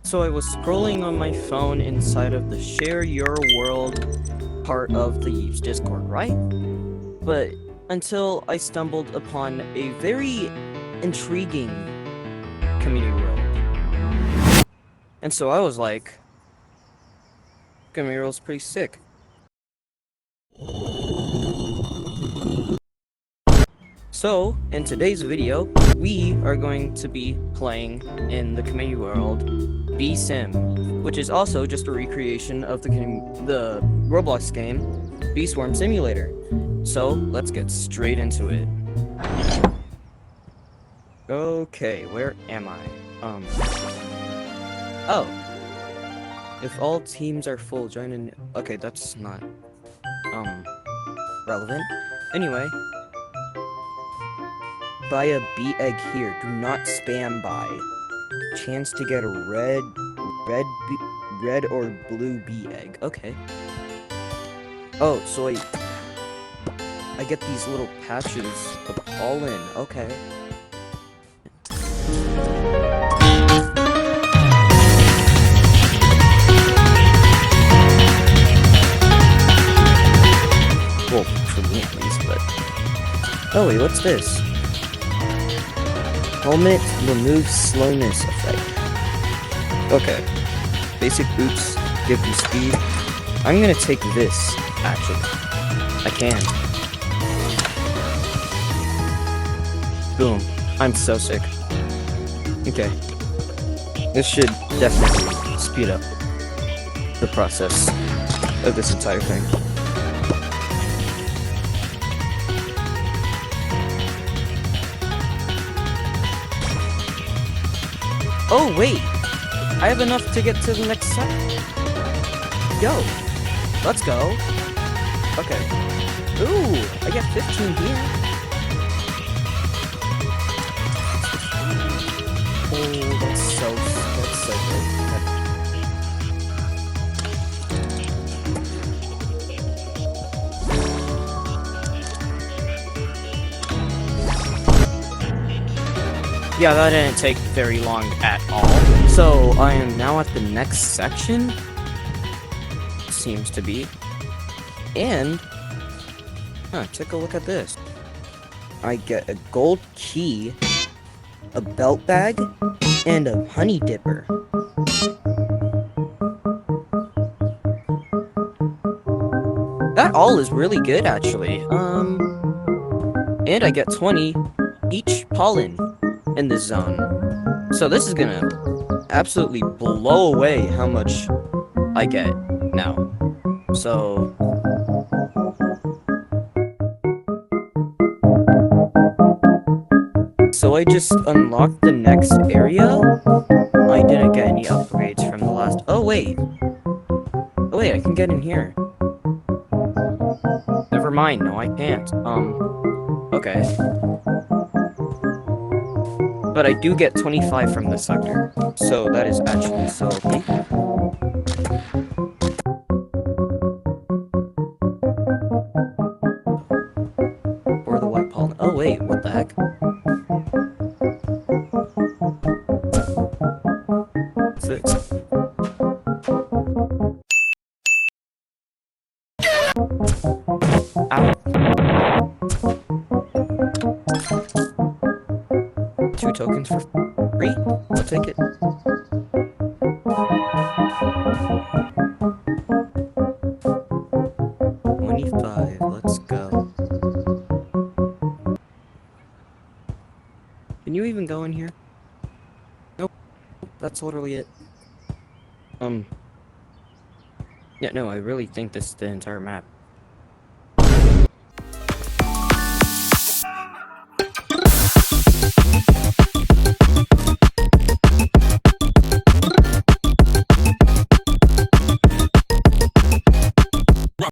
So I was scrolling on my phone inside of the Share Your World part of the Yeeps Discord, right? But until I stumbled upon a very intriguing community world. And so I was like, community world's pretty sick. So, in today's video, we are going to be playing in the community world B-Sim, which is also just a recreation of the Roblox game Bee Swarm Simulator. So, let's get straight into it. Okay, where am I? Oh. If all teams are full, join in. Okay, that's not, relevant. Anyway. Buy a bee egg here. Do not spam buy. Chance to get a red or blue bee egg. Okay. Oh, so I get these little patches of pollen. Okay. Well, for me at least, but... Oh wait, what's this? Helmet removes slowness effect. Okay. Basic boots give you speed. I'm gonna take this, actually. I can. Boom. I'm so sick. Okay. This should definitely speed up the process of this entire thing. Oh, wait! I have enough to get to the next section. Yo! Let's go! Okay. Ooh! I got 15 here. Oh, that's so good. Yeah, that didn't take very long at all. So, I am now at the next section. Seems to be. And... take a look at this. I get a gold key, a belt bag, and a honey dipper. That all is really good, actually. And I get 20 each pollen in this zone. So this is gonna absolutely blow away how much I get now. So I just unlocked the next area. I didn't get any upgrades from the last. Oh wait, I can get in here. Never mind. No, I can't. Okay. But I do get 25 from this sucker, so that is actually so okay. Or the white pollen. Oh wait, what the heck? What's this? Ow. 2 tokens for free? I'll take it. $25, let's go. Can you even go in here? Nope. That's literally it. Yeah, no, I really think this is the entire map.